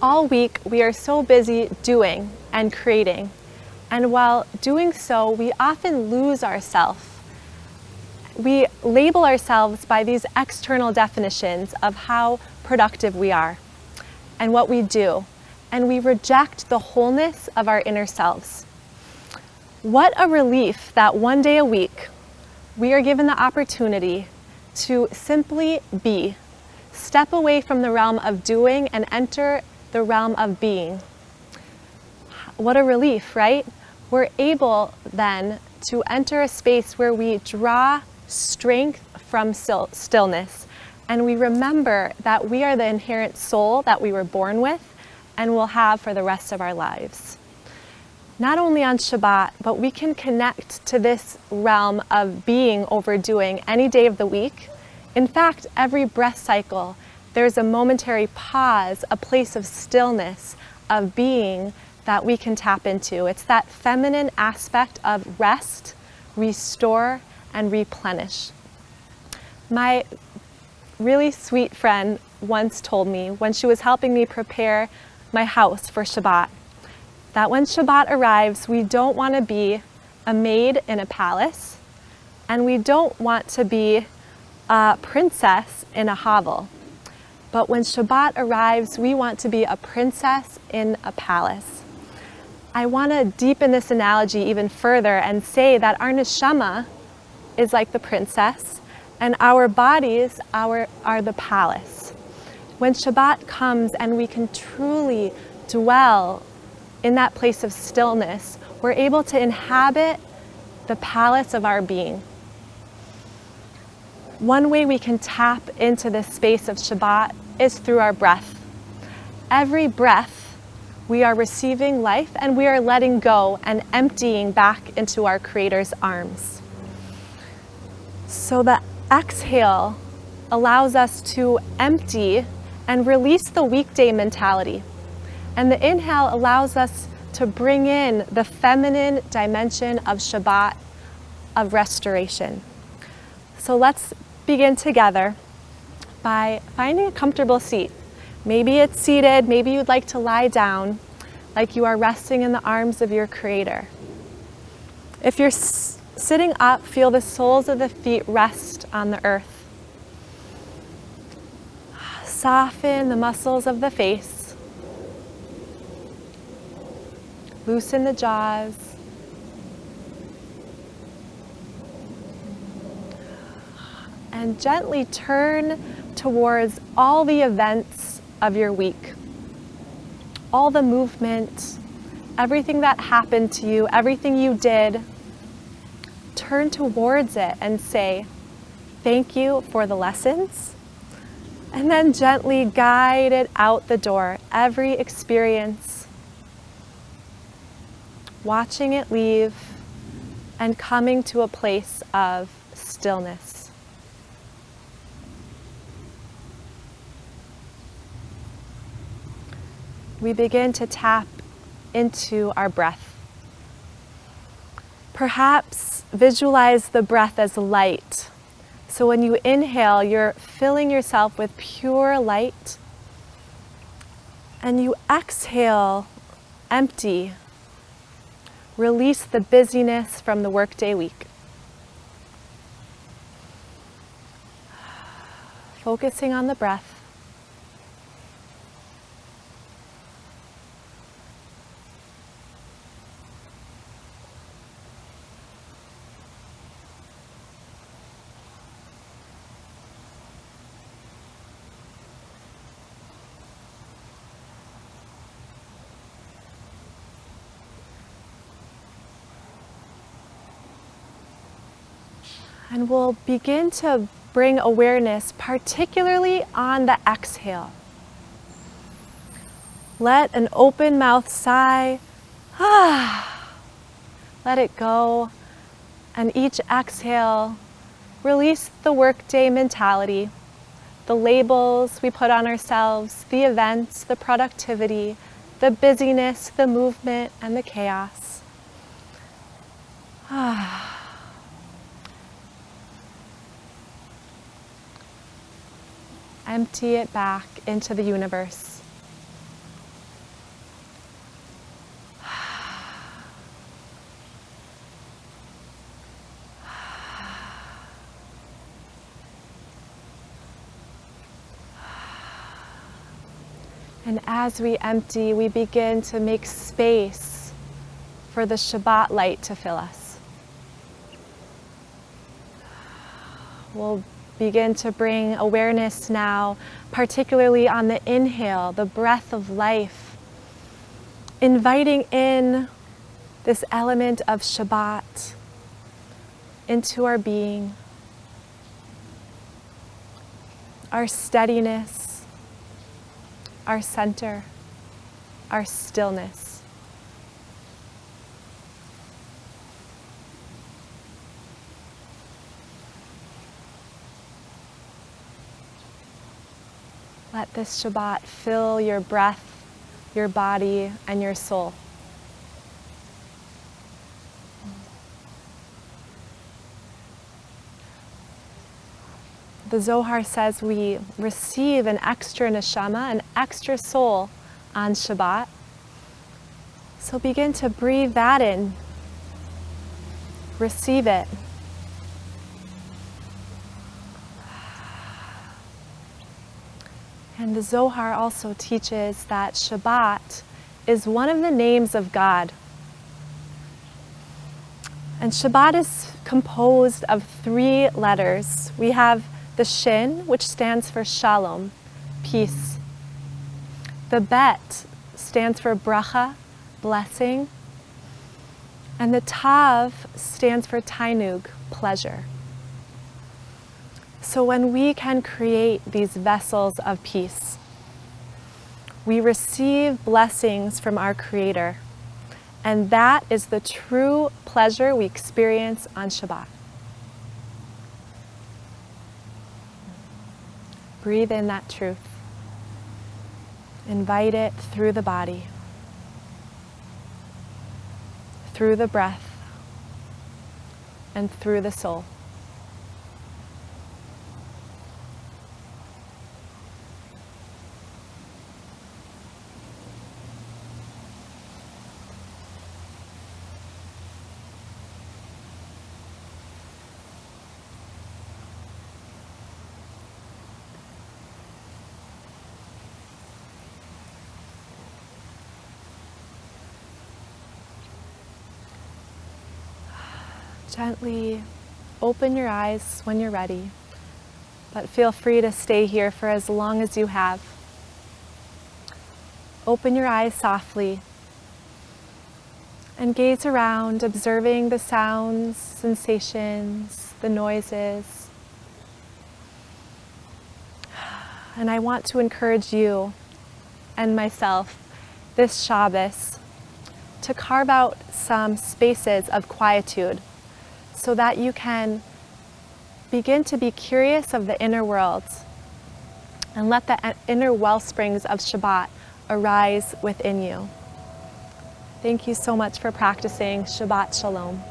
All week, we are so busy doing and creating, and while doing so, we often lose ourselves. We label ourselves by these external definitions of how productive we are and what we do, and we reject the wholeness of our inner selves. What a relief that one day a week, we are given the opportunity to simply be, step away from the realm of doing and enter the realm of being. What a relief, right? We're able then to enter a space where we draw strength from stillness, and we remember that we are the inherent soul that we were born with and will have for the rest of our lives. Not only on Shabbat, but we can connect to this realm of being over doing any day of the week. In fact, every breath cycle, there's a momentary pause, a place of stillness, of being that we can tap into. It's that feminine aspect of rest, restore, and replenish. My really sweet friend once told me when she was helping me prepare my house for Shabbat, that when Shabbat arrives, we don't want to be a maid in a palace, and we don't want to be a princess in a hovel. But when Shabbat arrives, we want to be a princess in a palace. I want to deepen this analogy even further and say that our neshama is like the princess, and our bodies are the palace. When Shabbat comes and we can truly dwell in that place of stillness, we're able to inhabit the palace of our being. One way we can tap into this space of Shabbat is through our breath. Every breath, we are receiving life and we are letting go and emptying back into our Creator's arms. So the exhale allows us to empty and release the weekday mentality. And the inhale allows us to bring in the feminine dimension of Shabbat, of restoration. So let's begin together by finding a comfortable seat. Maybe it's seated, maybe you'd like to lie down, like you are resting in the arms of your Creator. If you're sitting up, feel the soles of the feet rest on the earth. Soften the muscles of the face. Loosen the jaws. And gently turn towards all the events of your week. All the movement, everything that happened to you, everything you did. Turn towards it and say, thank you for the lessons. And then gently guide it out the door, every experience. Watching it leave and coming to a place of stillness. We begin to tap into our breath. Perhaps visualize the breath as light. So when you inhale, you're filling yourself with pure light. And you exhale, empty. Release the busyness from the workday week. Focusing on the breath. And we'll begin to bring awareness, particularly on the exhale. Let an open mouth sigh. Let it go. And each exhale, release the workday mentality, the labels we put on ourselves, the events, the productivity, the busyness, the movement, and the chaos. Empty it back into the universe. And as we empty, we begin to make space for the Shabbat light to fill us. We'll begin to bring awareness now, particularly on the inhale, the breath of life, inviting in this element of Shabbat into our being, our steadiness, our center, our stillness. Let this Shabbat fill your breath, your body, and your soul. The Zohar says we receive an extra neshama, an extra soul on Shabbat. So begin to breathe that in. Receive it. And the Zohar also teaches that Shabbat is one of the names of God. And Shabbat is composed of 3 letters. We have the Shin, which stands for Shalom, peace. The Bet stands for Bracha, blessing. And the Tav stands for Tainug, pleasure. So when we can create these vessels of peace, we receive blessings from our Creator. And that is the true pleasure we experience on Shabbat. Breathe in that truth. Invite it through the body, through the breath, and through the soul. Gently open your eyes when you're ready, but feel free to stay here for as long as you have. Open your eyes softly and gaze around, observing the sounds, sensations, the noises. And I want to encourage you and myself this Shabbos to carve out some spaces of quietude, so that you can begin to be curious of the inner world and let the inner well springs of Shabbat arise within you. Thank you so much for practicing. Shabbat Shalom.